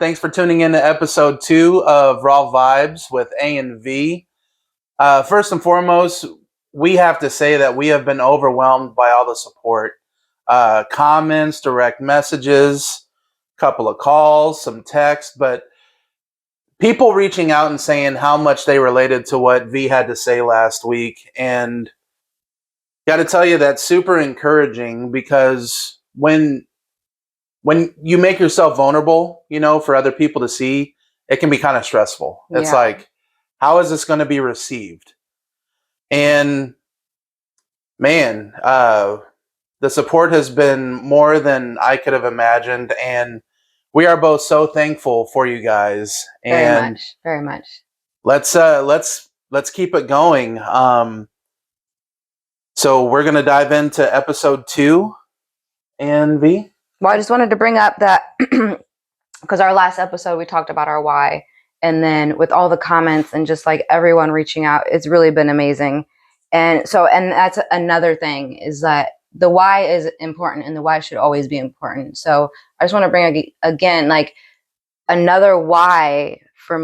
Thanks for tuning in to episode 2 of Raw Vibes with A and V. First and foremost, we have to say that we have been overwhelmed by all the support. Comments, direct messages, couple of calls, some text, but people reaching out and saying how much they related to what V had to say last week. And got to tell you, that's super encouraging because when you make yourself vulnerable, for other people to see, it can be kind of stressful. It's like, how is this going to be received? And man, the support has been more than I could have imagined. And we are both so thankful for you guys. And very much. Let's keep it going. So we're going to dive into episode 2 and V. Well, I just wanted to bring up that because our last episode, we talked about our why. And then with all the comments and just like everyone reaching out, it's really been amazing. And that's another thing is that the why is important and the why should always be important. So I just want to bring again, like another why for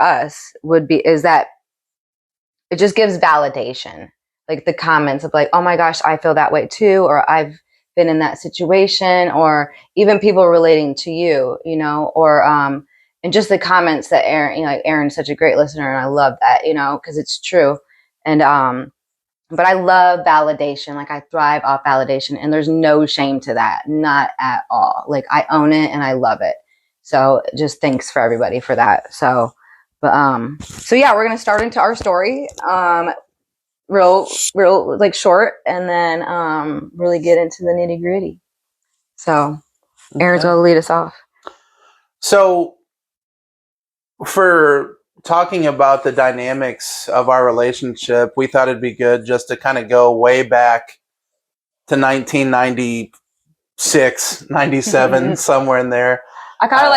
us is that it just gives validation. Like the comments of like, oh my gosh, I feel that way too. Or I've been in that situation, or even people relating to you, or and just the comments that Aaron, Aaron's such a great listener, and I love that, because it's true. And but I love validation. Like I thrive off validation, and there's no shame to that, not at all. Like I own it and I love it. So just thanks for everybody for that. So yeah, we're gonna start into our story. Real like short, and then really get into the nitty gritty. So Aaron's going to lead us off. So for talking about the dynamics of our relationship, we thought it'd be good just to kind of go way back to 1996, 97, somewhere in there. I kind of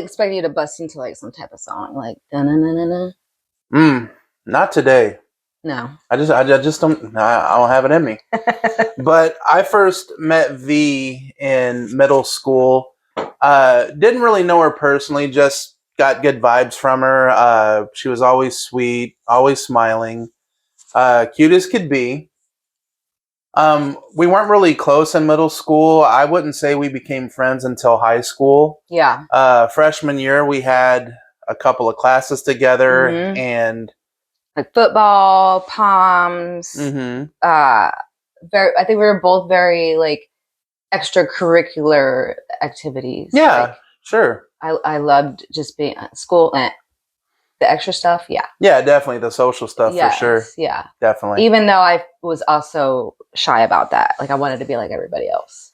expect you to bust into like some type of song, like da-na-na-na-na. Not today. No, I just don't. I don't have it in me. But I first met V in middle school. Didn't really know her personally. Just got good vibes from her. She was always sweet, always smiling, cute as could be. We weren't really close in middle school. I wouldn't say we became friends until high school. Yeah. Freshman year, we had a couple of classes together, and like football, POMs. I think we were both very like extracurricular activities. Yeah, sure. I loved just being at school and the extra stuff. Yeah. Yeah, definitely the social stuff for sure. Yeah, definitely. Even though I was also shy about that, like I wanted to be like everybody else.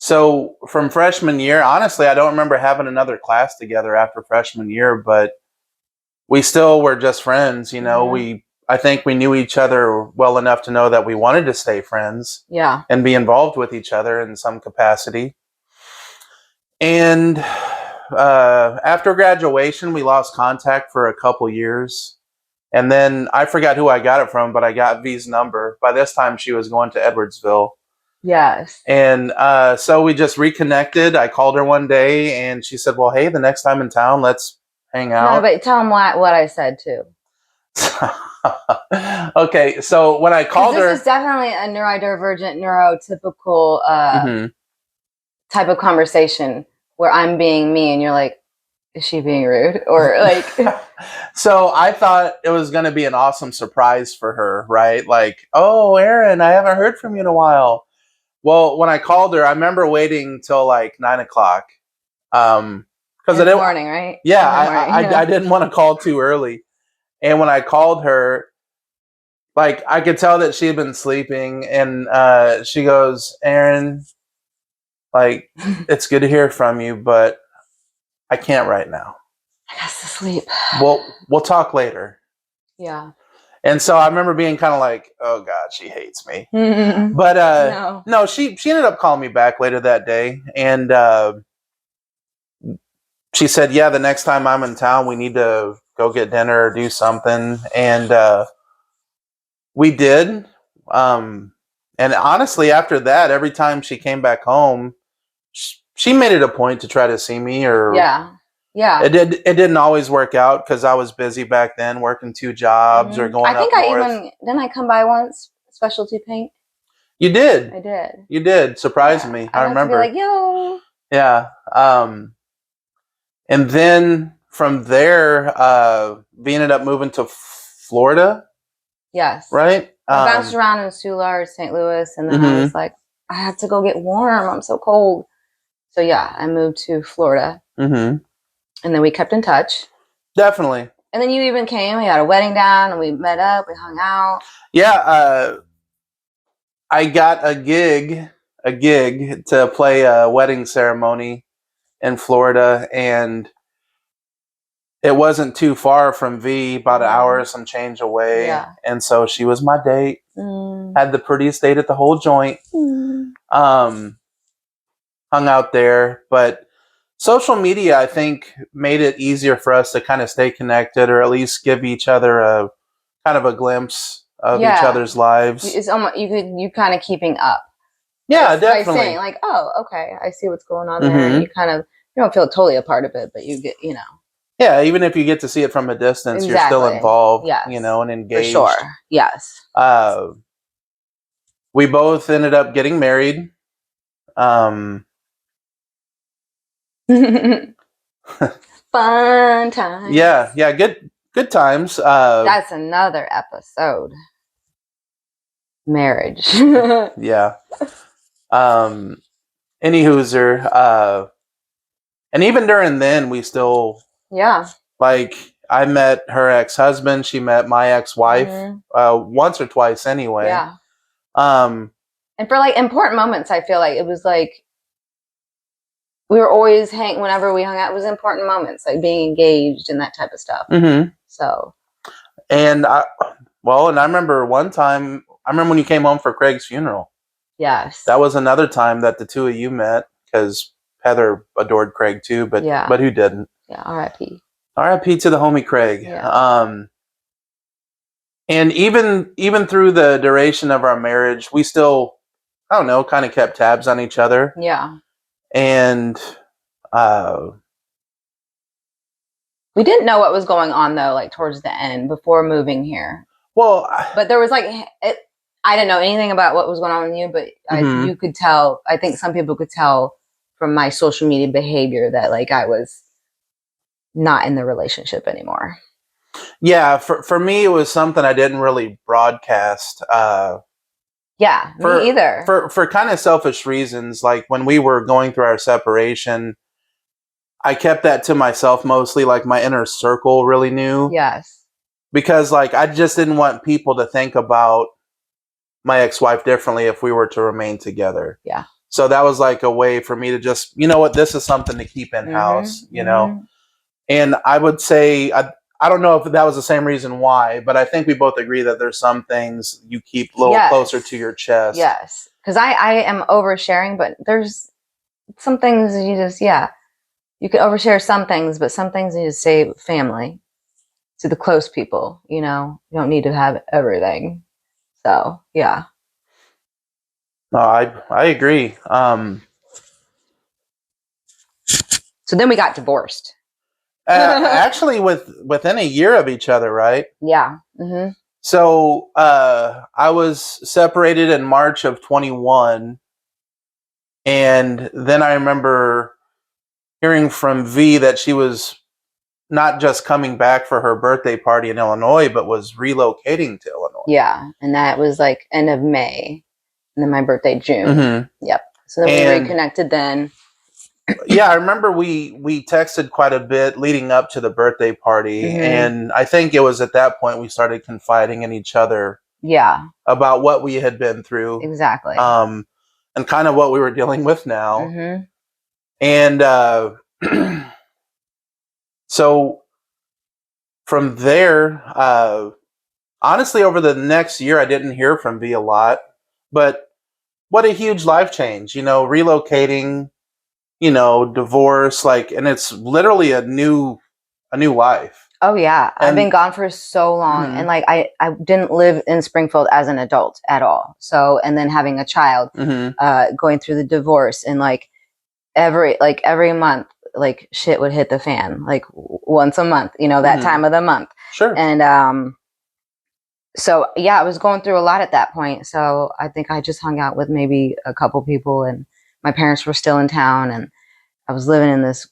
So from freshman year, honestly, I don't remember having another class together after freshman year, but we still were just friends, I think we knew each other well enough to know that we wanted to stay friends. Yeah. And be involved with each other in some capacity. And after graduation, we lost contact for a couple years. And then I forgot who I got it from, but I got V's number. By this time, she was going to Edwardsville. Yes. And so we just reconnected. I called her one day, and she said, well, hey, the next time in town, let's hang out. No, but tell them what I said too. Okay, so when I called her, this is definitely a neurodivergent, neurotypical type of conversation where I'm being me and you're like, is she being rude? Or like so I thought it was going to be an awesome surprise for her, right? Like, oh, Aaron, I haven't heard from you in a while. Well, when I called her, I remember waiting till like 9 o'clock. Because in the morning, right? Yeah, I didn't want to call too early. And when I called her, like I could tell that she had been sleeping, and she goes, Aaron, like, it's good to hear from you, but I can't right now. I got to sleep. We'll talk later. Yeah. And so I remember being kind of like, oh God, she hates me. But no, she ended up calling me back later that day, and she said, yeah, the next time I'm in town, we need to go get dinner or do something. And we did. And honestly, after that, every time she came back home, she made it a point to try to see me, or Yeah. It didn't always work out because I was busy back then, working 2 jobs or going I think up I north. even didn't I come by once, specialty paint. You did. I did. You did. Surprise me. I got remember. to be like, yo. Yeah. And then from there, we ended up moving to Florida. Yes. Right. I bounced around in Soulard, St. Louis, and then I was like, I have to go get warm. I'm so cold. So yeah, I moved to Florida. And then we kept in touch. Definitely. And then you even came. We had a wedding down, and we met up. We hung out. Yeah. I got a gig to play a wedding ceremony in Florida, and it wasn't too far from V, about an hour or some change away. Yeah. And so she was my date. Had the prettiest date at the whole joint. Hung out there. But social media, I think, made it easier for us to kind of stay connected, or at least give each other a kind of a glimpse of each other's lives. It's almost you kind of keeping up. Yeah, definitely. By saying like, oh, okay, I see what's going on there. And you kind of, you don't feel totally a part of it, but you get, Yeah, even if you get to see it from a distance, you're still involved, and engaged. For sure. Yes. We both ended up getting married. Fun times. Yeah, good times. That's another episode. Marriage. Yeah. Any hooser. And even during then, we still. Yeah. Like, I met her ex-husband. She met my ex-wife once or twice anyway. Yeah. And for like important moments, I feel like it was like we were always whenever we hung out, it was important moments, like being engaged and that type of stuff. So. And I remember one time, when you came home for Craig's funeral. Yes. That was another time that the two of you met, because Heather adored Craig too, but who didn't? Yeah, R.I.P. R.I.P. to the homie Craig. Yeah. And even through the duration of our marriage, we still, I don't know, kind of kept tabs on each other. Yeah. And we didn't know what was going on though, like towards the end before moving here. Well, but there was like, I didn't know anything about what was going on with you, but you could tell. I think some people could tell from my social media behavior that like I was not in the relationship anymore. Yeah, for me, it was something I didn't really broadcast. Yeah, me either. For kind of selfish reasons, like when we were going through our separation, I kept that to myself mostly, like my inner circle really knew. Yes. Because like I just didn't want people to think about my ex-wife differently if we were to remain together. Yeah. So that was like a way for me to just, this is something to keep in-house, And I would say, I don't know if that was the same reason why, but I think we both agree that there's some things you keep a little closer to your chest. Yes. Because I am oversharing, but there's some things you just, you can overshare some things, but some things you just say family, to the close people, you don't need to have everything. So, yeah. No, I agree. So then we got divorced. Actually, within a year of each other, right? Yeah. So I was separated in March of 21, and then I remember hearing from V that she was not just coming back for her birthday party in Illinois, but was relocating to Illinois. Yeah, and that was like end of May, and then my birthday June. Yep. So then we reconnected then. Yeah, I remember we texted quite a bit leading up to the birthday party, and I think it was at that point we started confiding in each other. Yeah. About what we had been through. Exactly. And kind of what we were dealing with now. And so from there, honestly, over the next year, I didn't hear from V a lot, but what a huge life change, relocating, divorce, and it's literally a new life. Oh yeah. I've been gone for so long, and I didn't live in Springfield as an adult at all. So, and then having a child, going through the divorce, and every month, like shit would hit the fan, like once a month, that time of the month. Sure. And so yeah, I was going through a lot at that point. So I think I just hung out with maybe a couple people, and my parents were still in town, and I was living in this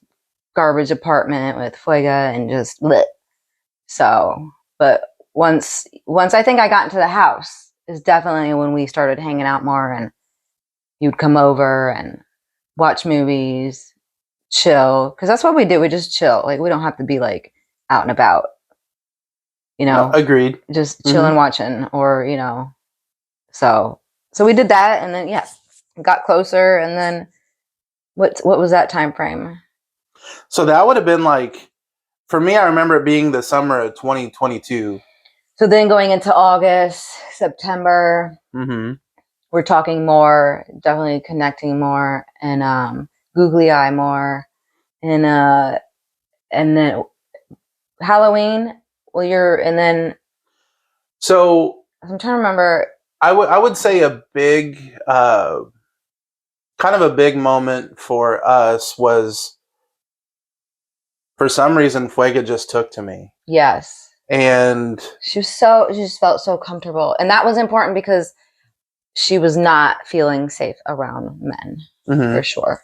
garbage apartment with Fuega and just lit. So, but once I think I got into the house is definitely when we started hanging out more, and you'd come over and watch movies, chill, because that's what we do. We just chill. Like, we don't have to be like out and about, Agreed. just chilling, watching, or So we did that, and then got closer, and then what was that time frame? So that would have been like, for me, I remember it being the summer of 2022. So then going into August, September, we're talking more, definitely connecting more, and googly eye more, and then Halloween. And then. So I'm trying to remember. I would say a big, kind of a big moment for us was, for some reason, Fuega just took to me. Yes. And she just felt so comfortable. And that was important because she was not feeling safe around men, for sure.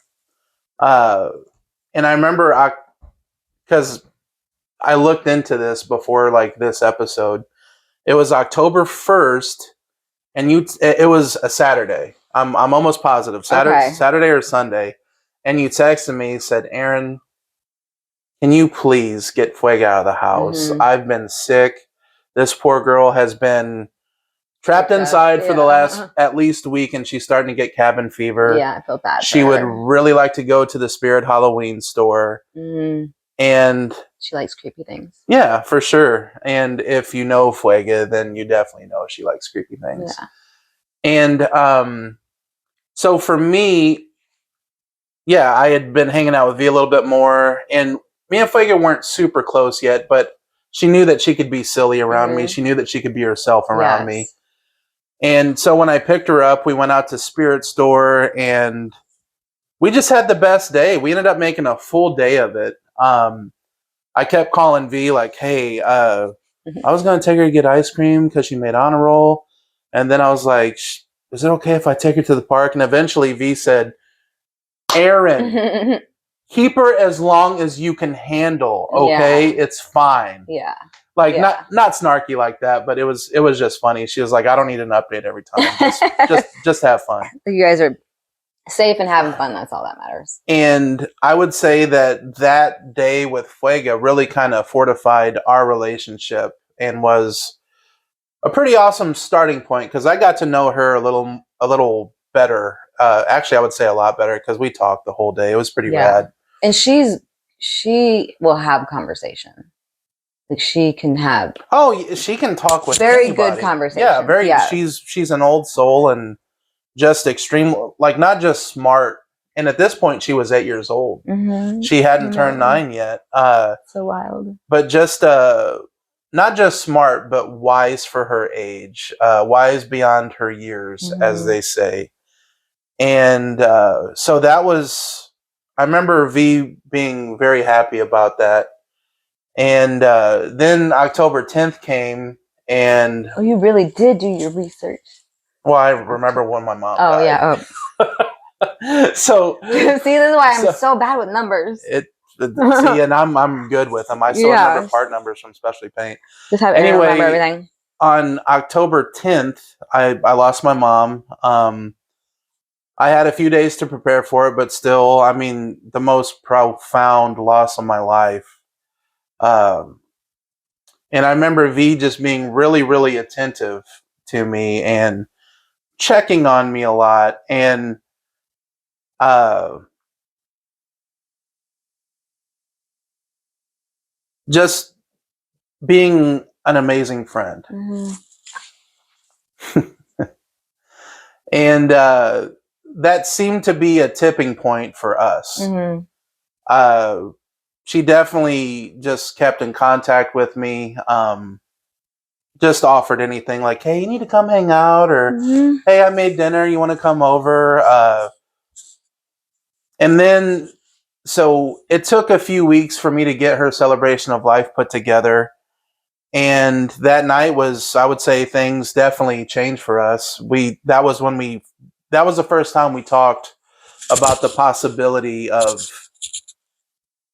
And I remember, because I looked into this before, like, this episode. It was October 1st, and it was a Saturday. I'm almost positive. Saturday or Sunday. And you texted me, said, Aaron, can you please get Fuega out of the house? I've been sick. This poor girl has been trapped inside for the last at least week, and she's starting to get cabin fever. Yeah, I felt bad. She would really like to go to the Spirit Halloween store. And she likes creepy things. Yeah, for sure. And if you know Fuega, then you definitely know she likes creepy things. Yeah. And so for me, I had been hanging out with V a little bit more, and me and Fuega weren't super close yet, but she knew that she could be silly around me. She knew that she could be herself around me. And so when I picked her up, we went out to Spirit Store, and we just had the best day. We ended up making a full day of it. I kept calling V like, hey, I was going to take her to get ice cream because she made honor roll. And then I was like, is it okay if I take her to the park? And eventually V said, Aaron, keep her as long as you can handle. Okay. Yeah. It's fine. Yeah. Like, not snarky like that, but it was just funny. She was like, I don't need an update every time. Just have fun. You guys are safe and having fun. That's all that matters. And I would say that day with Fuega really kind of fortified our relationship and was a pretty awesome starting point, because I got to know her a little better. Actually, I would say a lot better, because we talked the whole day. It was pretty rad. And she will have conversation. Like, she can have. Oh, she can talk with very anybody. Good conversation. Yeah, very. Yeah. She's an old soul, and just extreme, like, not just smart. And at this point, she was 8 years old. She hadn't turned 9 yet. So wild. But just not just smart, but wise for her age, wise beyond her years, as they say. And so that was, I remember V being very happy about that. And then October 10th came, and... Oh, you really did do your research. Well, I remember when my mom died. Yeah. So see, this is why I'm so bad with numbers. See, and I'm good with them. I still remember part numbers from Specialty Paint. Just have Aaron remember everything. On October 10th, I lost my mom. I had a few days to prepare for it, but still, I mean, the most profound loss of my life. And I remember V just being really, really attentive to me and checking on me a lot, and just being an amazing friend. And that seemed to be a tipping point for us. She definitely just kept in contact with me. Just offered anything, like, hey, you need to come hang out, or hey, I made dinner, you want to come over? And then, so it took a few weeks for me to get her celebration of life put together. And that night was, I would say, things definitely changed for us. That was the first time we talked about the possibility of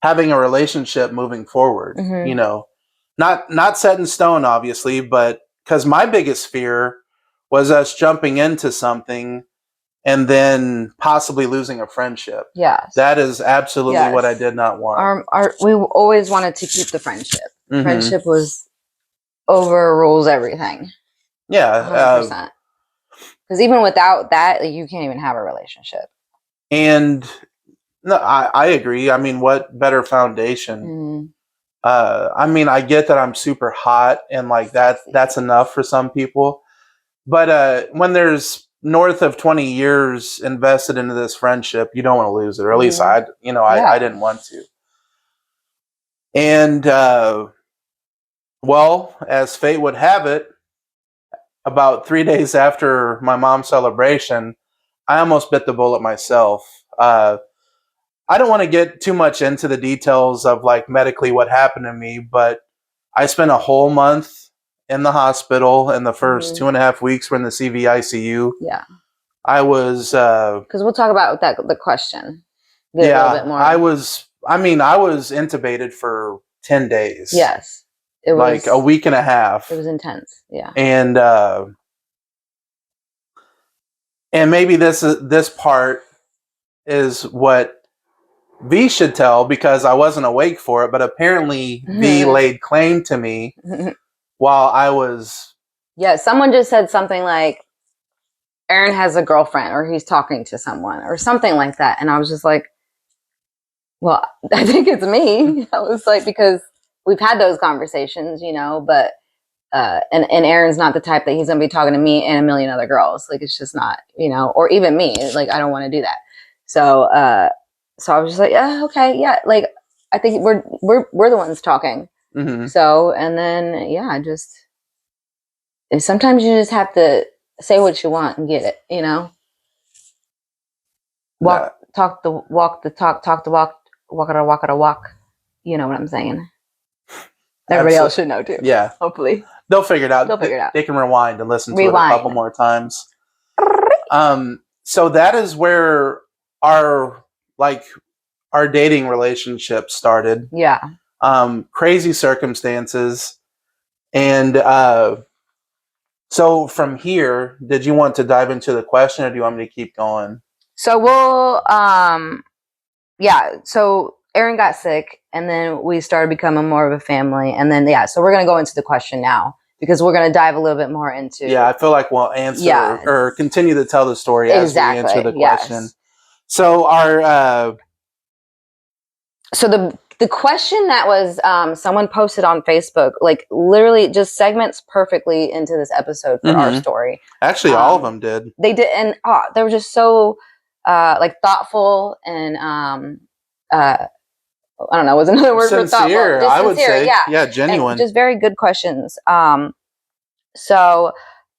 having a relationship moving forward. Mm-hmm. Not set in stone, obviously, but because my biggest fear was us jumping into something and then possibly losing a friendship. Yes. That is absolutely what I did not want. We always wanted to keep the friendship. Mm-hmm. Friendship was overrules everything. Yeah. 100%. Because even without that, you can't even have a relationship. And no, I agree. I mean, what better foundation? Mm-hmm. I mean, I get that I'm super hot and like that's enough for some people. But when there's north of 20 years invested into this friendship, you don't want to lose it. Or at least I didn't want to. And well, as fate would have it, about 3 days after my mom's celebration, I almost bit the bullet myself. I don't want to get too much into the details of like medically what happened to me, but I spent a whole month in the hospital, and the first 2.5 weeks were in the CVICU. Yeah. I was because we'll talk about the question. A little bit more. I was intubated for 10 days. Yes. It was like a week and a half. It was intense. Yeah. And maybe this part is what V should tell, because I wasn't awake for it, but apparently V laid claim to me while I was... Yeah, someone just said something like, Aaron has a girlfriend, or he's talking to someone, or something like that. And I was just like, well, I think it's me. I was like, because we've had those conversations, but and Aaron's not the type that he's going to be talking to me and a million other girls. Like, it's just not, or even me. Like, I don't want to do that. So I was just like, yeah, okay, yeah. Like, I think we're the ones talking. Mm-hmm. So, and then, yeah, and sometimes you just have to say what you want and get it, talk the walk, talk the walk, walk. You know what I'm saying? Everybody else should know too. Yeah. Hopefully. They'll figure it out. They can rewind and listen to it a couple more times. So that is where our dating relationship started. Yeah. Crazy circumstances. And so from here, did you want to dive into the question, or do you want me to keep going? So we'll yeah, so Aaron got sick, and then we started becoming more of a family, and then so we're going to go into the question now, because we're going to dive a little bit more into... Yeah, I feel like we'll answer or continue to tell the story as we answer the question. Yes. So our so the question that was someone posted on Facebook, like literally just segments perfectly into this episode for our story. Actually, all of them did. They did, and they were just so thoughtful and I don't know, was another word for thoughtful. Just I would say, yeah, genuine. And just very good questions. So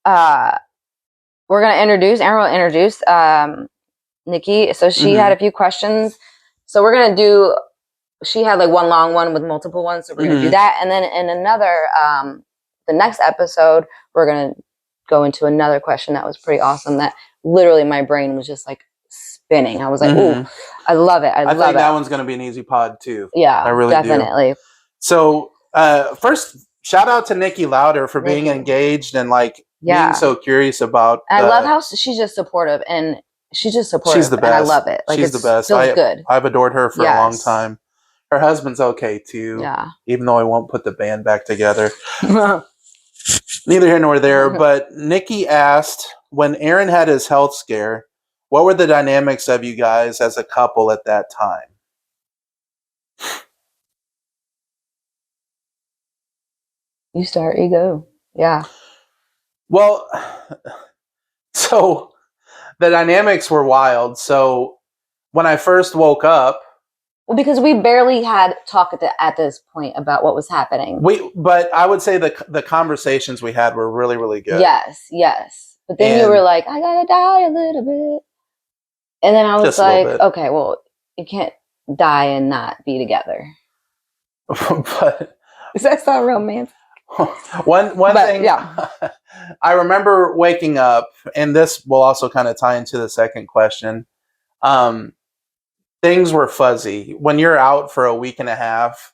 we're gonna introduce. Aaron will introduce Nikki. So she had a few questions. So we're gonna do. She had like one long one with multiple ones. So we're gonna do that, and then in another, the next episode, we're gonna go into another question that was pretty awesome. That literally my brain was just like spinning. I was like, ooh, I love it. I love think that one's going to be an easy pod too. Yeah, I really definitely. do. So first, shout out to Nikki Louder for being engaged and being so curious about... And I love how she's just supportive, and she's just supportive. She's the best. And I love it. Like, she's the best. Feels good. I've adored her for a long time. Her husband's okay too. Yeah. Even though I won't put the band back together. Neither here nor there. But Nikki asked, when Aaron had his health scare, what were the dynamics of you guys as a couple at that time? You start, you go. Yeah. Well, so the dynamics were wild. So when I first woke up... Well, because we barely had talk at this point about what was happening. But I would say the conversations we had were really, really good. Yes, yes. But then you were like, I gotta die a little bit. And then I was like, okay, well, die and not be together. But Does that sound romantic? one thing, yeah. I remember waking up, and this will also kind of tie into the second question. Things were fuzzy. When you're out for a week and a half,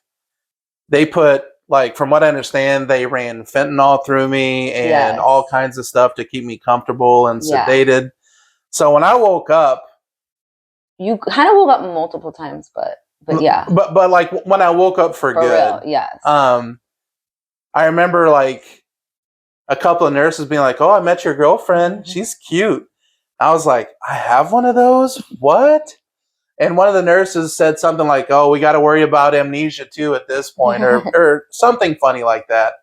they put, like, from what I understand, they ran fentanyl through me and all kinds of stuff to keep me comfortable and sedated. So when I woke up, you kind of woke up multiple times, but yeah. But like when I woke up for good, real, yes. I remember like a couple of nurses being like, "Oh, I met your girlfriend. She's cute." I was like, "I have one of those? What?" And one of the nurses said something like, "Oh, we got to worry about amnesia too at this point," or something funny like that.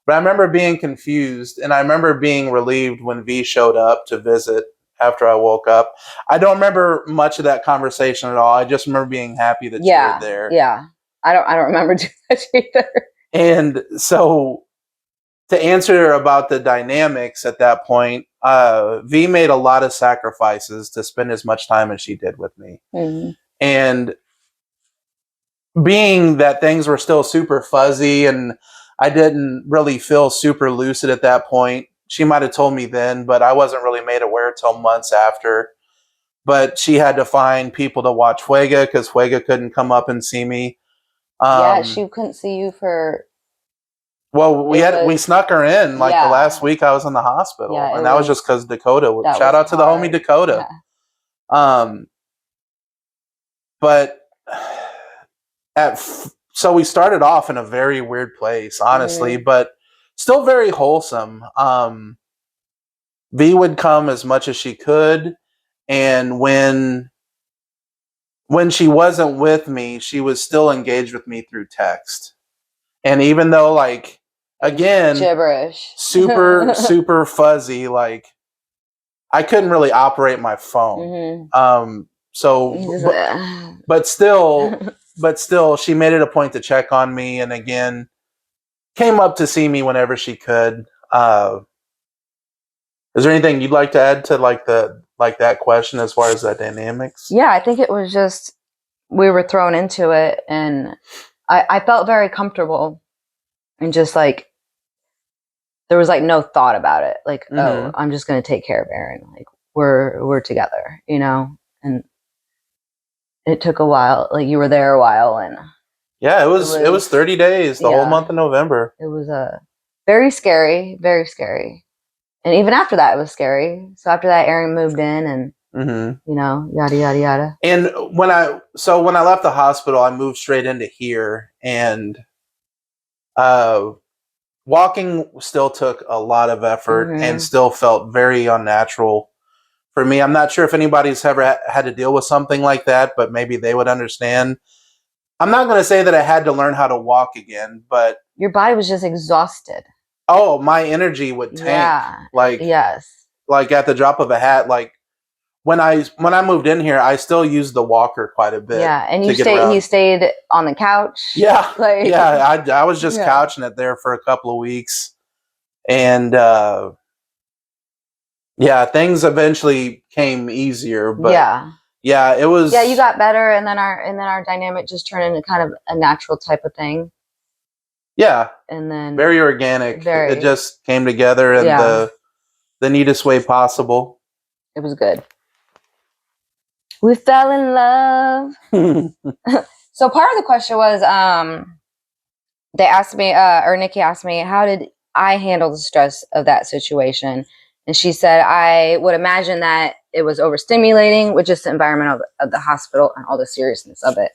But I remember being confused, and I remember being relieved when V showed up to visit after I woke up. I don't remember much of that conversation at all. I just remember being happy that you were there. Yeah. I don't remember too much either. And so to answer about the dynamics at that point, V made a lot of sacrifices to spend as much time as she did with me. Mm-hmm. And being that things were still super fuzzy and I didn't really feel super lucid at that point, she might have told me then, but I wasn't really made aware till months after. But she had to find people to watch Fuega because Fuega couldn't come up and see me. Yeah, she couldn't see you for... Well, we snuck her in like the last week I was in the hospital, and that was just because Dakota. Shout out to the homie Dakota. Yeah. But so we started off in a very weird place, honestly, but still very wholesome. V would come as much as she could, and when she wasn't with me, she was still engaged with me through text. And even though, like, again, gibberish, super fuzzy, like, I couldn't really operate my phone. But still, she made it a point to check on me, and again, came up to see me whenever she could. Is there anything you'd like to add to that question as far as that dynamics? Yeah, I think it was just we were thrown into it, and I felt very comfortable, and just like there was like no thought about it. Like, oh, I'm just going to take care of Aaron. Like we're together, you know. And it took a while. Like you were there a while, and yeah, it was 30 days, the whole month of November. It was very scary, very scary. And even after that, it was scary. So after that, Aaron moved in, and you know, yada yada yada. And when I left the hospital, I moved straight into here, and walking still took a lot of effort and still felt very unnatural for me. I'm not sure if anybody's ever had to deal with something like that, but maybe they would understand. I'm not going to say that I had to learn how to walk again, but your body was just exhausted. Oh, my energy would tank. Yeah. Like, yes. Like at the drop of a hat. Like when I moved in here, I still used the walker quite a bit. Yeah, and you stayed on the couch. Yeah, like, yeah. I was just couching it there for a couple of weeks, and things eventually came easier. But yeah, it was. Yeah, you got better, and then our dynamic just turned into kind of a natural type of thing. Yeah, and then very organic. It just came together in the neatest way possible. It was good. We fell in love. So part of the question was, they asked me, or Nikki asked me, how did I handle the stress of that situation? And she said, I would imagine that it was overstimulating with just the environment of the hospital and all the seriousness of it.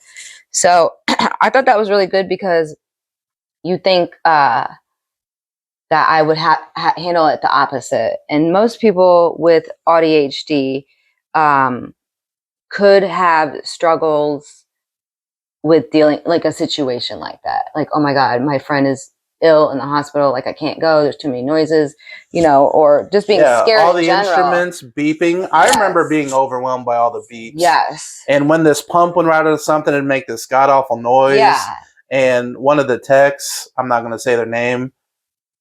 So I thought that was really good, because you think that I would handle it the opposite. And most people with ADHD could have struggles with dealing, like a situation like that. Like, oh my God, my friend is ill in the hospital. Like I can't go. There's too many noises, you know, or just being scared. All the instruments beeping. I remember being overwhelmed by all the beeps. Yes. And when this pump went right into something, it'd make this god awful noise. Yeah. And one of the techs, I'm not going to say their name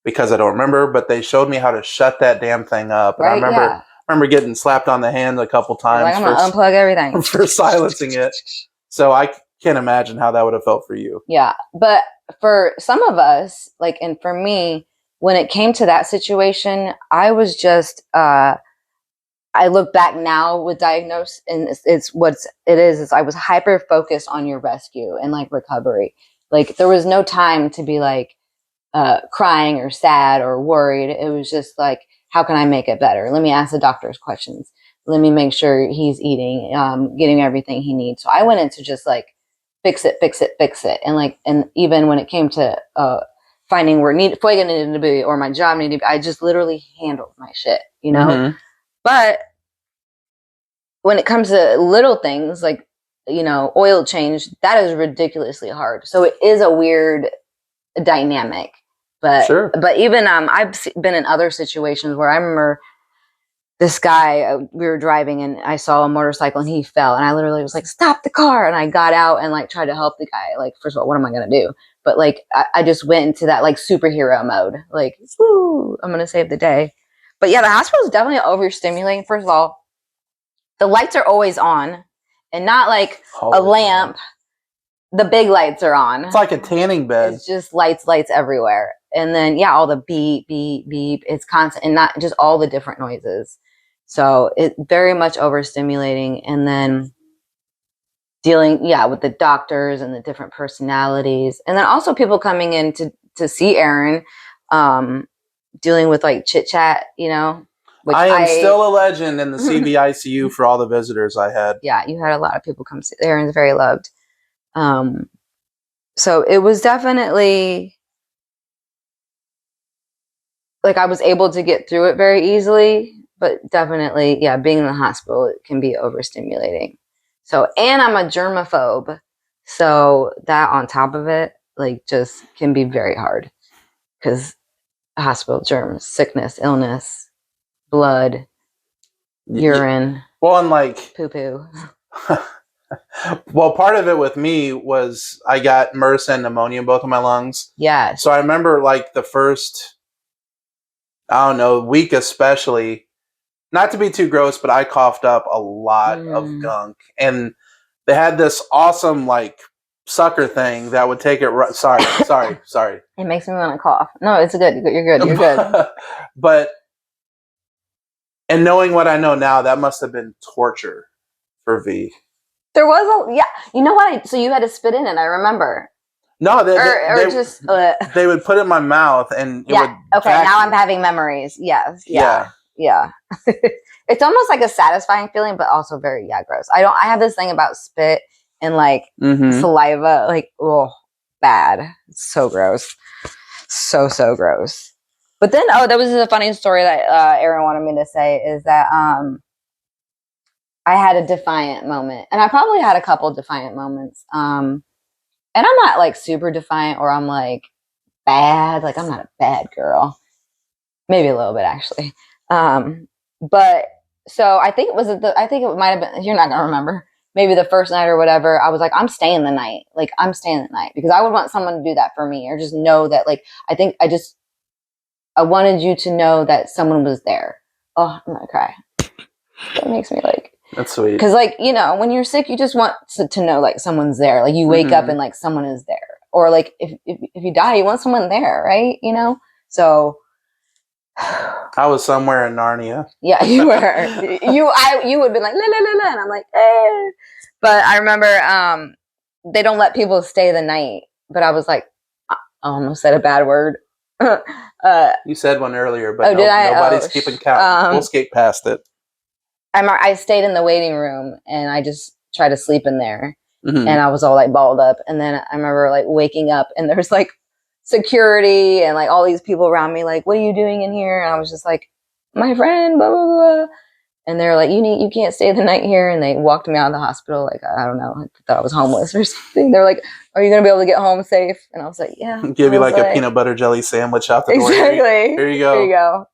because I don't remember, but they showed me how to shut that damn thing up. And I remember getting slapped on the hand a couple times. Like, I'm going to unplug everything. For silencing it. So I can't imagine how that would have felt for you. Yeah. But for some of us, like, and for me, when it came to that situation, I was just, I look back now with diagnosis, and it's I was hyper focused on your rescue and like recovery. Like there was no time to be like crying or sad or worried. It was just like, how can I make it better? Let me ask the doctors questions. Let me make sure he's eating, getting everything he needs. So I went into just like fix it, fix it, fix it, and like, and even when it came to finding where Fuega needed to be or my job needed to be, I just literally handled my shit, you know. Mm-hmm. But when it comes to little things like, you know, oil change, that is ridiculously hard. So it is a weird dynamic. But Sure. but even I've been in other situations where I remember this guy, we were driving and I saw a motorcycle and he fell, and I literally was like, stop the car, and I got out and like tried to help the guy. Like, first of all, what am I gonna do? But like I just went into that like superhero mode, like, woo, I'm gonna save the day. But yeah, the hospital is definitely overstimulating. First of all, the lights are always on, and not like a lamp. The big lights are on. It's like a tanning bed. It's just lights everywhere. And then, yeah, all the beep, beep, beep. It's constant, and not just all the different noises. So it very much overstimulating. And then dealing, with the doctors and the different personalities. And then also people coming in to see Aaron, dealing with like chit chat, you know. Which I am still a legend in the CVICU for all the visitors I had. Yeah, you had a lot of people come see. Aaron's very loved. So it was definitely like I was able to get through it very easily, but definitely, yeah, being in the hospital, it can be overstimulating. So, and I'm a germaphobe. So that on top of it, like just can be very hard because hospital germs, sickness, illness, blood, urine. Well, and like poo-poo. Well, part of it with me was I got MRSA and pneumonia in both of my lungs. Yeah. So I remember like the first, I don't know, week especially, not to be too gross, but I coughed up a lot of gunk. And they had this awesome like sucker thing that would take it. Sorry. It makes me want to cough. No, it's good. You're good. But, and knowing what I know now, that must have been torture for V. There was you know what? So you had to spit in it. I remember. No, they would put it in my mouth and it would. Okay, now I'm having memories. Yes. Yeah. It's almost like a satisfying feeling, but also very gross. I have this thing about spit and like saliva, like, oh, bad. It's so gross. So gross. But then, that was a funny story that Aaron wanted me to say is that I had a defiant moment, and I probably had a couple defiant moments. And I'm not like super defiant, or I'm like bad. Like I'm not a bad girl. Maybe a little bit actually. But so I think it might have been. You're not gonna remember. Maybe the first night or whatever. I was like, I'm staying the night. Like I'm staying the night because I would want someone to do that for me, or just know that. Like I wanted you to know that someone was there. Oh, I'm gonna cry. That makes me like. That's sweet. Because, like, you know, when you're sick, you just want to know, like, someone's there. Like, you wake up and, like, someone is there. Or, like, if you die, you want someone there, right? You know? So. I was somewhere in Narnia. Yeah, you were. you would have been like, la, la, la, la. And I'm like, eh. But I remember they don't let people stay the night. But I was like, I almost said a bad word. You said one earlier, but nobody's keeping count. We'll skate past it. I stayed in the waiting room and I just tried to sleep in there, and I was all like balled up. And then I remember like waking up and there's like security and like all these people around me, like, what are you doing in here? And I was just like, my friend, blah, blah, blah. And they're like, you can't stay the night here. And they walked me out of the hospital. Like, I don't know. I thought I was homeless or something. They're like, are you going to be able to get home safe? And I was like, yeah. Give you like a peanut butter jelly sandwich out the door. Exactly. Here you go. There you go.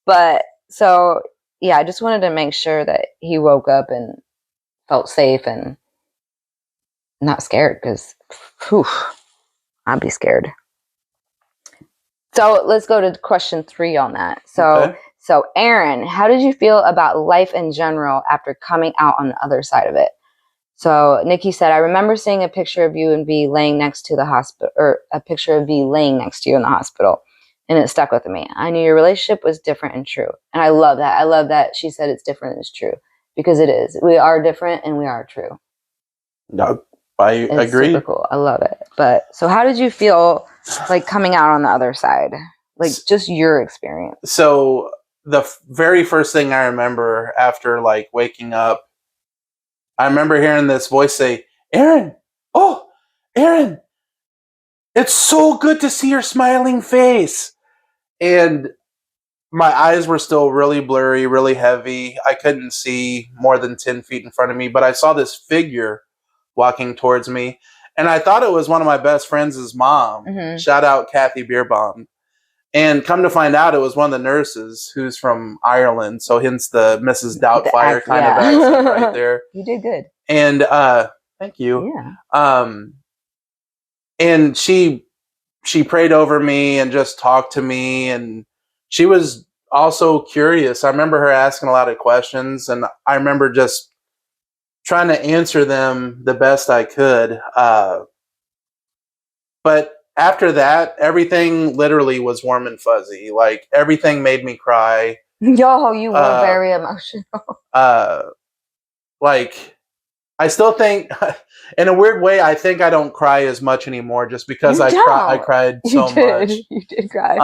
But so, yeah, I just wanted to make sure that he woke up and felt safe and not scared because, I'd be scared. So let's go to question 3 on that. So Aaron, how did you feel about life in general after coming out on the other side of it? So Nikki said, I remember seeing a picture of you and V laying next to the hospital, or a picture of V laying next to you in the hospital. And it stuck with me. I knew your relationship was different and true. And I love that. I love that she said it's different and it's true. Because it is. We are different and we are true. No, I agree. Super cool. I love it. But so how did you feel like coming out on the other side? Like just your experience. So the very first thing I remember after like waking up, I remember hearing this voice say, Aaron, oh, Aaron, it's so good to see your smiling face. And my eyes were still really blurry, really heavy. I couldn't see more than 10 feet in front of me, but I saw this figure walking towards me. And I thought it was one of my best friends' mom. Mm-hmm. Shout out Kathy Beerbaum. And come to find out, it was one of the nurses who's from Ireland. So hence the Mrs. Doubtfire kind of accent right there. You did good. And thank you. Yeah. And she prayed over me and just talked to me, and she was also curious. I remember her asking a lot of questions, and I remember just trying to answer them the best I could. But after that, everything literally was warm and fuzzy. Like everything made me cry. Yo, you were very emotional. Like I still think, in a weird way, I think I don't cry as much anymore, just because I cried so much. You did cry.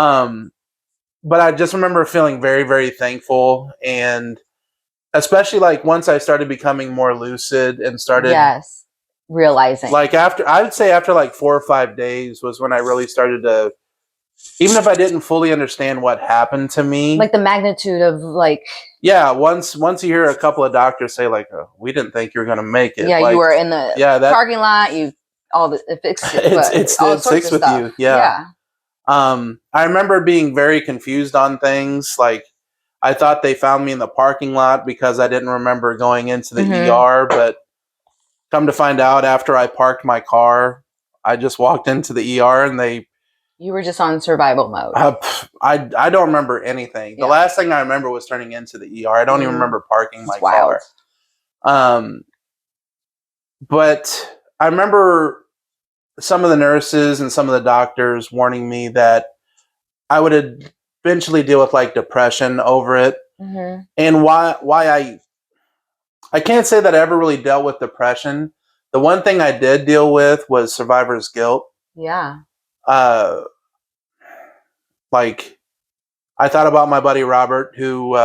But I just remember feeling very, very thankful, and especially like once I started becoming more lucid and started realizing. Like I would say after like 4 or 5 days was when I really started to, even if I didn't fully understand what happened to me, like the magnitude of like. Yeah, once you hear a couple of doctors say like, oh, we didn't think you were going to make it. Yeah, like, you were in the parking lot. It sticks with you. Yeah. I remember being very confused on things. Like I thought they found me in the parking lot because I didn't remember going into the ER, but come to find out, after I parked my car, I just walked into the ER and you were just on survival mode. I don't remember anything. Yeah. The last thing I remember was turning into the ER. I don't even remember parking my car. But I remember some of the nurses and some of the doctors warning me that I would eventually deal with like depression over it. Mm-hmm. And why I can't say that I ever really dealt with depression. The one thing I did deal with was survivor's guilt. Yeah. Like I thought about my buddy Robert, who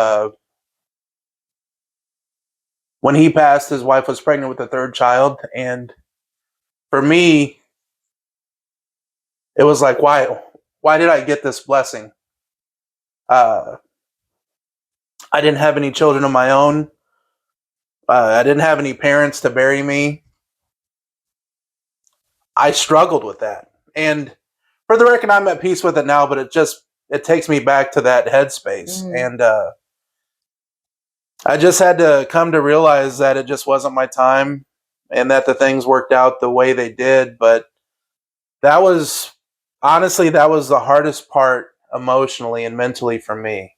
when he passed, his wife was pregnant with a third child, and for me, it was like, why did I get this blessing? I didn't have any children of my own. I didn't have any parents to bury me. I struggled with that. And for the record, I'm at peace with it now, but it takes me back to that headspace. Mm-hmm. And I just had to come to realize that it just wasn't my time and that the things worked out the way they did. But that was the hardest part emotionally and mentally for me.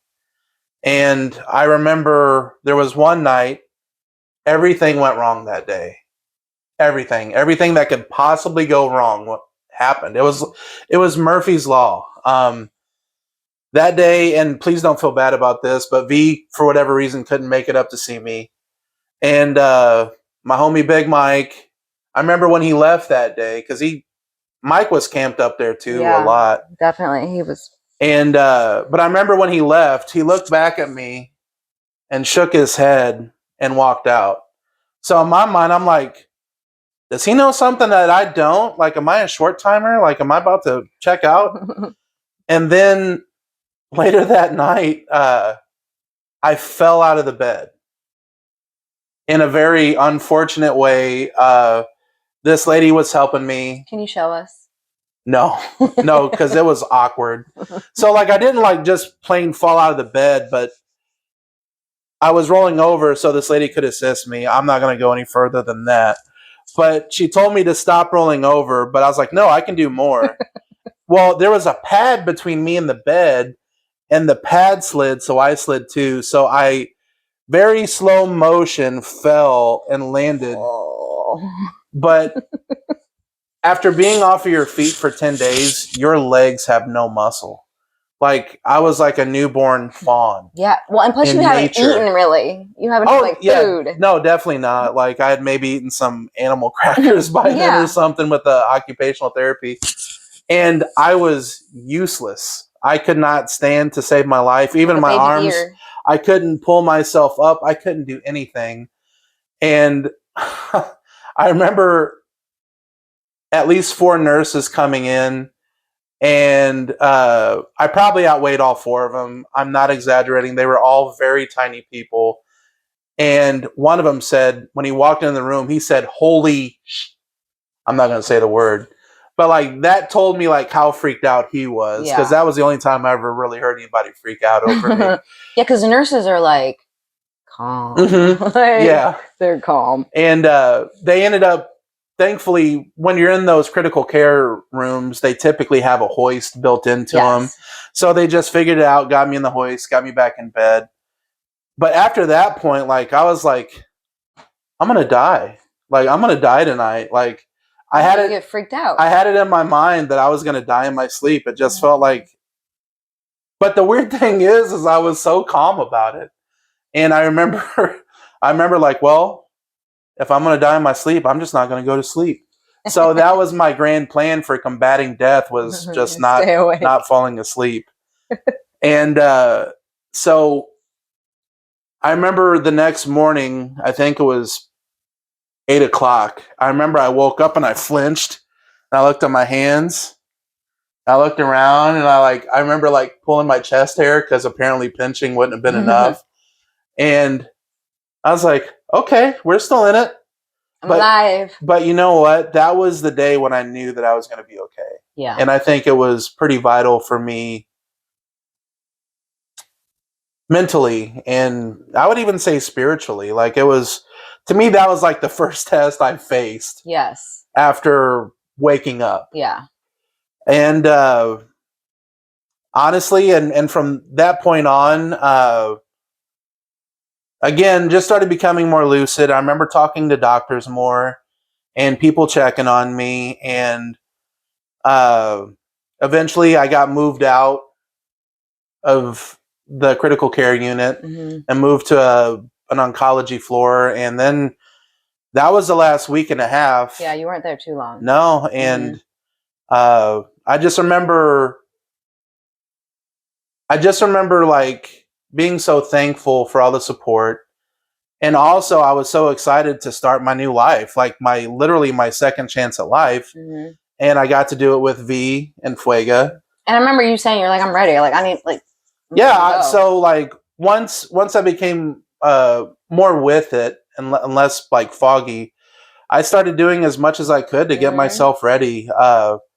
And I remember there was one night, everything went wrong that day. Everything that could possibly go wrong happened. It was Murphy's Law. That day, and please don't feel bad about this, but V, for whatever reason, couldn't make it up to see me. And my homie Big Mike, I remember when he left that day, because Mike was camped up there too a lot. Definitely, he was. And but I remember when he left, he looked back at me and shook his head and walked out. So in my mind, I'm like, does he know something that I don't? Like, am I a short timer? Like, am I about to check out? And then later that night, I fell out of the bed in a very unfortunate way. This lady was helping me. Can you show us? No, because it was awkward. So like, I didn't like just plain fall out of the bed, but I was rolling over so this lady could assist me. I'm not going to go any further than that. But she told me to stop rolling over, but I was like, no, I can do more. Well, there was a pad between me and the bed, and the pad slid, so I slid too. So I, very slow motion, fell and landed painful. But after being off of your feet for 10 days, your legs have no muscle. Like, I was like a newborn fawn. Yeah. Well, and plus you haven't eaten really. You haven't had food. No, definitely not. Like, I had maybe eaten some animal crackers by then or something with the occupational therapy. And I was useless. I could not stand to save my life. Even my arms, I couldn't pull myself up. I couldn't do anything. And I remember at least 4 nurses coming in, and I probably outweighed all 4 of them. I'm not exaggerating. They were all very tiny people. And one of them said, when he walked in the room, he said, "Holy I'm not going to say the word. But like that told me like how freaked out he was, because that was the only time I ever really heard anybody freak out over me. Yeah, because nurses are like calm. Yeah, they're calm. And they ended up, thankfully, when you're in those critical care rooms, they typically have a hoist built into them. So they just figured it out, got me in the hoist, got me back in bed. But after that point, like I was like, I'm gonna die. Like I'm gonna die tonight. Like I had it. Get freaked out. I had it in my mind that I was going to die in my sleep. It just felt like. But the weird thing is I was so calm about it, and I remember like, well, if I'm going to die in my sleep, I'm just not going to go to sleep. So that was my grand plan for combating death, was just not falling asleep. And so I remember the next morning, I think it was 8:00. I remember I woke up and I flinched. And I looked at my hands. I looked around and I remember like pulling my chest hair because apparently pinching wouldn't have been enough. And I was like, okay, we're still in it. I'm alive. But you know what? That was the day when I knew that I was going to be okay. Yeah. And I think it was pretty vital for me mentally, and I would even say spiritually. Like it was, to me, that was like the first test I faced. Yes. After waking up. Yeah. And honestly, and from that point on, again, just started becoming more lucid. I remember talking to doctors more and people checking on me. And eventually I got moved out of the critical care unit and moved to an oncology floor. And then that was the last week and a half. Yeah, you weren't there too long. No. And I just remember like being so thankful for all the support. And also I was so excited to start my new life, like literally my second chance at life. And I got to do it with V and Fuega. And I remember you saying, you're like, I'm ready. Like, I need, like, yeah. So like once I became more with it and less like foggy, I started doing as much as I could to get myself ready.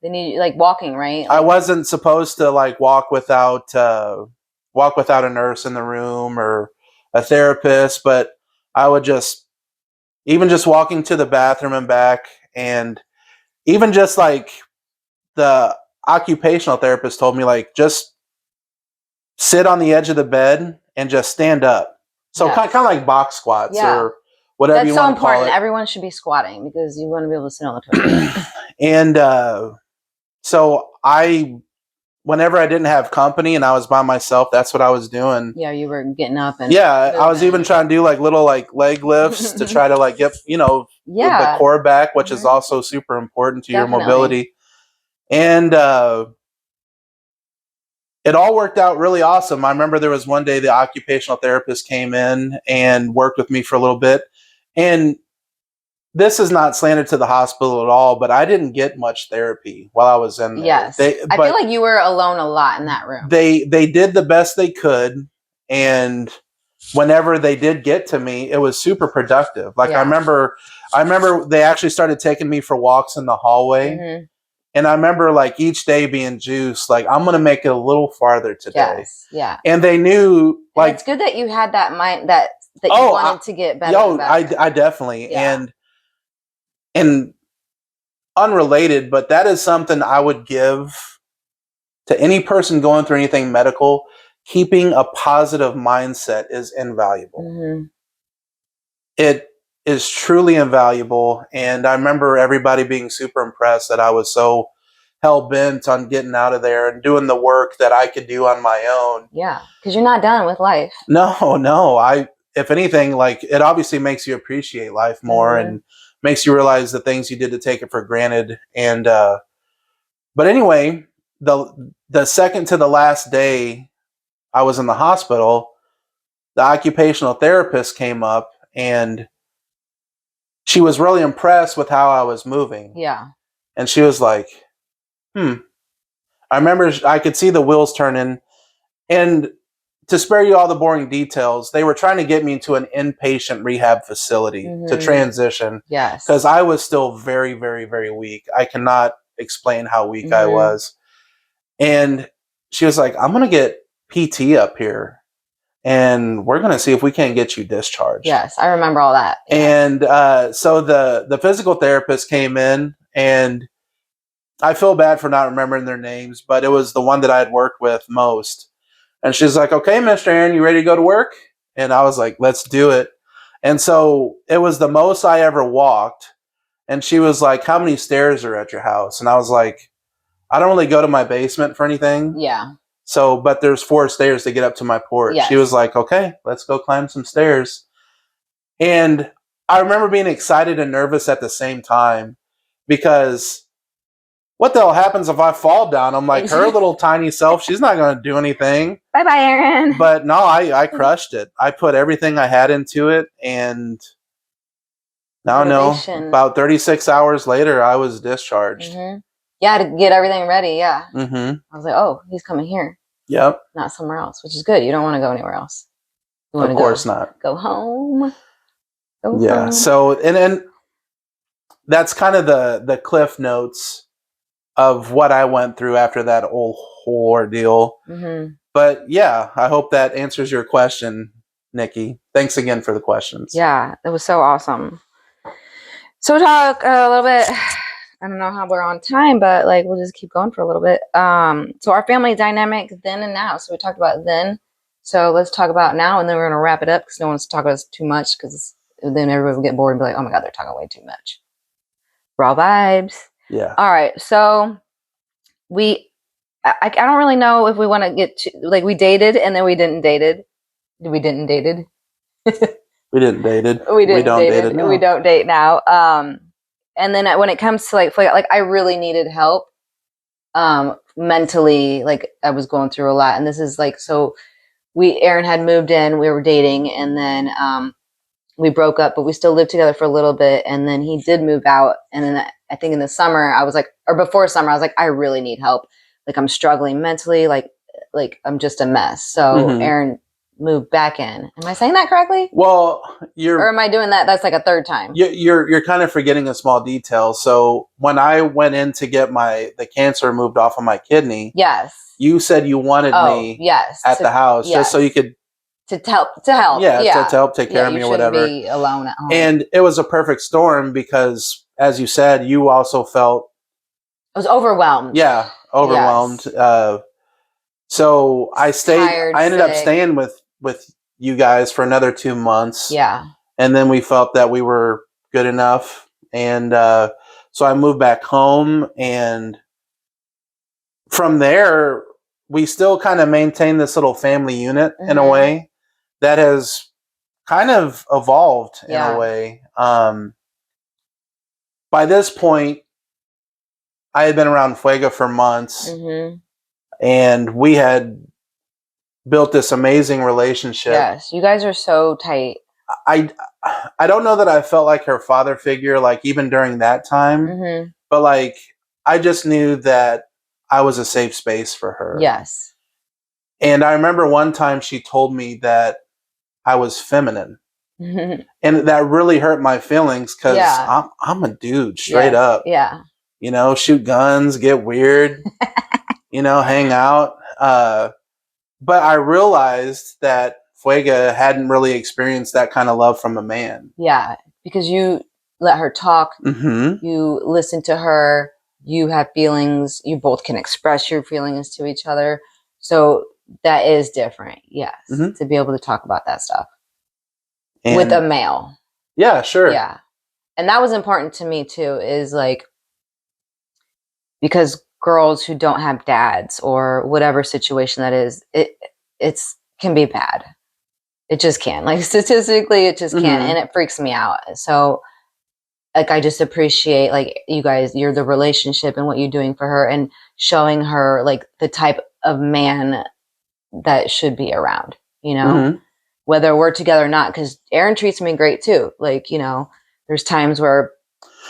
They need like walking, right? I wasn't supposed to like walk without a nurse in the room or a therapist, but I would even just walking to the bathroom and back, and even just like the occupational therapist told me, like, just sit on the edge of the bed and just stand up. So kind of like box squats or whatever you want to call it. That's so important. Everyone should be squatting because you want to be able to sit on the toilet. And so whenever I didn't have company and I was by myself, that's what I was doing. Yeah, you were getting up and I was even trying to do like little like leg lifts to try to like get the core back, which is also super important to your mobility. And it all worked out really awesome. I remember there was one day the occupational therapist came in and worked with me for a little bit. And this is not slander to the hospital at all, but I didn't get much therapy while I was in there. Yes. I feel like you were alone a lot in that room. They did the best they could. And whenever they did get to me, it was super productive. Like I remember they actually started taking me for walks in the hallway. And I remember like each day being juiced, like I'm going to make it a little farther today. Yes. Yeah. And they knew, like, it's good that you had that mind that you wanted to get better. I definitely. And unrelated, but that is something I would give to any person going through anything medical. Keeping a positive mindset is invaluable. is truly invaluable. And I remember everybody being super impressed that I was so hell bent on getting out of there and doing the work that I could do on my own. Yeah, because you're not done with life. No. If anything, like, it obviously makes you appreciate life more and makes you realize the things you did to take it for granted. And but anyway, the second to the last day I was in the hospital, the occupational therapist came up and she was really impressed with how I was moving. Yeah. And she was like, I remember I could see the wheels turning. And to spare you all the boring details, they were trying to get me into an inpatient rehab facility to transition. Yes. Because I was still very, very, very weak. I cannot explain how weak I was. And she was like, I'm going to get PT up here and we're going to see if we can't get you discharged. Yes, I remember all that. Yes. And so the physical therapist came in, and I feel bad for not remembering their names, but it was the one that I had worked with most. And she's like, okay, Mr. Aaron, you ready to go to work? And I was like, let's do it. And so it was the most I ever walked. And she was like, how many stairs are at your house? And I was like, I don't really go to my basement for anything. Yeah. So, but there's 4 stairs to get up to my porch. Yes. She was like, okay, let's go climb some stairs. And I remember being excited and nervous at the same time, because what the hell happens if I fall down? I'm like, her little tiny self, she's not going to do anything. Bye-bye, Aaron. But no, I crushed it. I put everything I had into it. And now, about 36 hours later, I was discharged. Yeah, to get everything ready. Yeah. I was like, oh, he's coming here. Yep. Not somewhere else, which is good. You don't want to go anywhere else. You want of course not. Go home. Go yeah. home. So, and that's kind of the cliff notes of what I went through after that whole ordeal. But yeah, I hope that answers your question, Nikki. Thanks again for the questions. Yeah, it was so awesome. So we'll talk a little bit. I don't know how we're on time, but like we'll just keep going for a little bit. So our family dynamic then and now. So we talked about then. So let's talk about now, and then we're gonna wrap it up because no one wants to talk about us too much, because then everybody will get bored and be like, "Oh my god, they're talking way too much." Raw vibes. Yeah. All right. So I don't really know if we want to get to, like, we dated and then we didn't dated. We didn't dated. We didn't dated. We don't date now. And then when it comes to like I really needed help mentally. Like I was going through a lot, and this is like, so Aaron had moved in, we were dating, and then we broke up, but we still lived together for a little bit, and then he did move out. And then I think in the summer I was like, or before summer, I was like, I really need help. Like I'm struggling mentally, like I'm just a mess. So Aaron moved back in. Am I saying that correctly? Well, or am I doing that? That's like a third time. You're kind of forgetting a small detail. So when I went in to get the cancer removed off of my kidney, yes, you said you wanted me at the house just so you could to help. Yeah, to help take care of me or whatever. Be alone at home. And it was a perfect storm because, as you said, you also felt I was overwhelmed. Yeah, overwhelmed. Yes. So I stayed. I ended up staying with you guys for another 2 months. Yeah. And then we felt that we were good enough. And so I moved back home. And from there, we still kind of maintained this little family unit in a way that has kind of evolved in a way. By this point, I had been around Fuega for months. And we had built this amazing relationship. Yes, you guys are so tight. I don't know that I felt like her father figure, like even during that time, but like I just knew that I was a safe space for her. Yes. And I remember one time she told me that I was feminine, and that really hurt my feelings because I'm a dude, straight up. Yeah. You know, shoot guns, get weird, you know, hang out. But I realized that Fuega hadn't really experienced that kind of love from a man. Yeah, because you let her talk, you listen to her, you have feelings, you both can express your feelings to each other. So that is different, yes, to be able to talk about that stuff with a male. Yeah, sure. Yeah. And that was important to me too, is like, because girls who don't have dads or whatever situation that is, it's can be bad. It just can. Like statistically, it just can, and it freaks me out. So like I just appreciate like you guys, you're the relationship and what you're doing for her and showing her like the type of man that should be around, you know, whether we're together or not. Because Aaron treats me great too. Like, you know, there's times where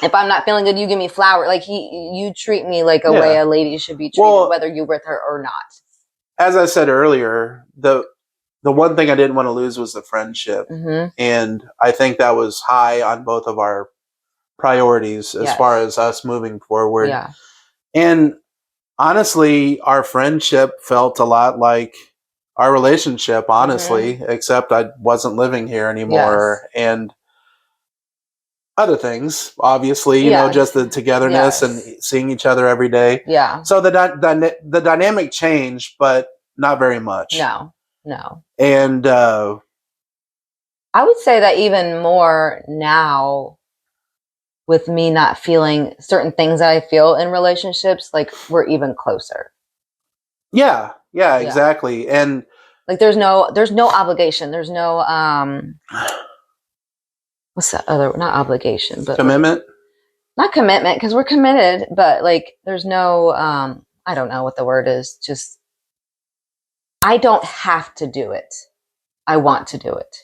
if I'm not feeling good, you give me flour. Like you treat me like a way a lady should be treated, whether you're with her or not. As I said earlier, the one thing I didn't want to lose was the friendship, and I think that was high on both of our priorities as far as us moving forward. Yeah. And honestly, our friendship felt a lot like our relationship, honestly, except I wasn't living here anymore. And other things, obviously, you know, just the togetherness and seeing each other every day. Yeah. So the dynamic changed, but not very much. No. And I would say that even more now, with me not feeling certain things that I feel in relationships, like we're even closer. Yeah, exactly. And like there's no obligation. There's no what's that other, not obligation, but commitment. Not commitment, because we're committed, but like there's no I don't know what the word is. Just I don't have to do it. I want to do it.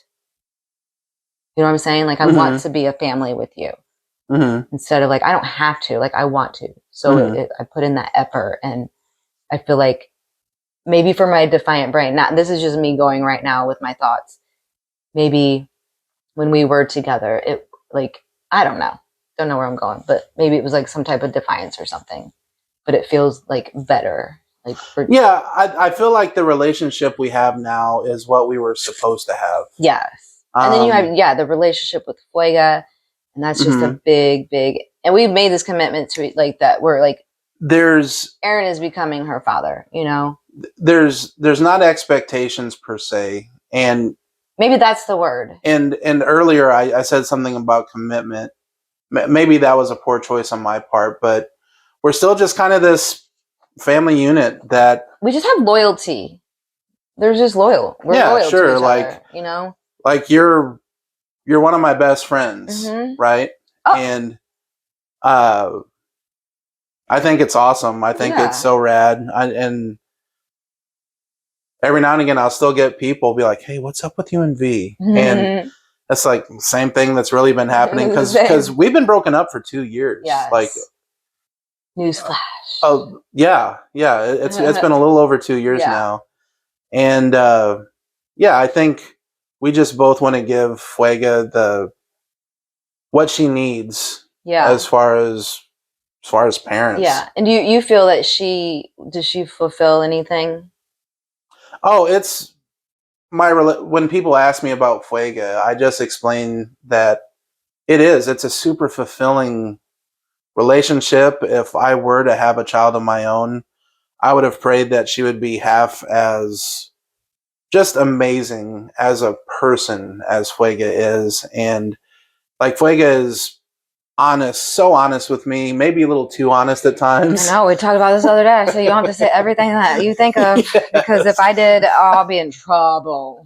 You know what I'm saying? Like I want to be a family with you. Instead of like, I don't have to, like I want to. So I put in that effort, and I feel like maybe for my defiant brain, not, this is just me going right now with my thoughts. Maybe when we were together, it like, I don't know where I'm going, but maybe it was like some type of defiance or something, but it feels like better. Like I feel like the relationship we have now is what we were supposed to have. Yes. And then you have, the relationship with Fuega, and that's just a big, and we've made this commitment to like that. We're like, Aaron is becoming her father, you know? There's not expectations per se. And maybe that's the word. And earlier I said something about commitment. Maybe that was a poor choice on my part, but we're still just kind of this family unit that we just have loyalty. There's just loyal. We're loyal to each other, you know? Like you're one of my best friends, right? Oh. And I think it's awesome. I think it's so rad. And every now and again, I'll still get people be like, "Hey, what's up with you and V?" And that's like the same thing that's really been happening because we've been broken up for 2 years. Yes. Like newsflash. Oh yeah. It's been a little over 2 years now, and I think we just both want to give Fuega what she needs. As far as parents. Yeah. And you feel that does she fulfill anything? Oh, it's when people ask me about Fuega, I just explain that it's a super fulfilling relationship. If I were to have a child of my own, I would have prayed that she would be half as just amazing as a person as Fuega is. And like Fuega is so honest with me, maybe a little too honest at times. I know, we talked about this the other day, so you don't have to say everything that you think of, because if I did, I'll be in trouble.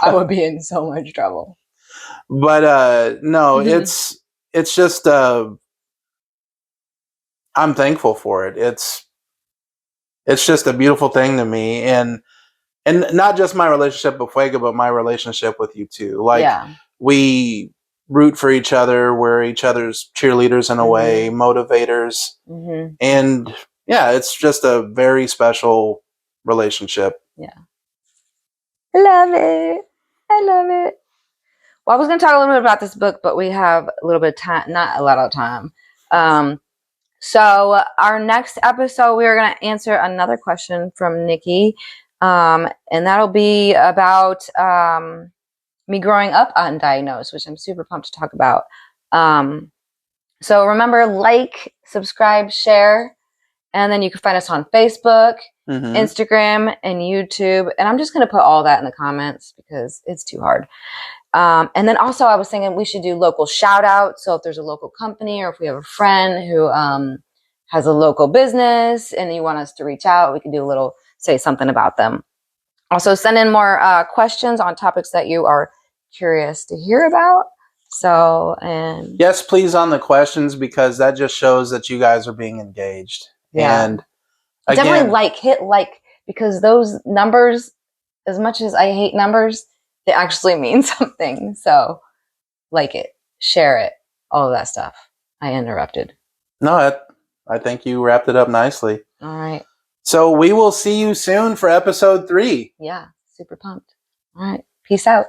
I would be in so much trouble. But no, it's just I'm thankful for it. It's just a beautiful thing to me, and not just my relationship with Fuega, but my relationship with you too. Like we root for each other. We're each other's cheerleaders in a way, motivators. And it's just a very special relationship. Yeah. I love it. Well, I was going to talk a little bit about this book, but we have a little bit of time, not a lot of time. So our next episode, we are going to answer another question from Nikki. And that'll be about me growing up undiagnosed, which I'm super pumped to talk about. So remember, like, subscribe, share, and then you can find us on Facebook, Instagram, and YouTube. And I'm just going to put all that in the comments because it's too hard. And then also I was thinking we should do local shout outs. So if there's a local company or if we have a friend who has a local business and you want us to reach out, we can do say something about them. Also send in more questions on topics that you are curious to hear about. So, and yes, please on the questions, because that just shows that you guys are being engaged. yeah, And again, definitely hit like, because those numbers, as much as I hate numbers, they actually mean something. So like it, share it, all of that stuff. I interrupted. No, I think you wrapped it up nicely. All right. So we will see you soon for episode 3. Yeah, super pumped. All right. Peace out.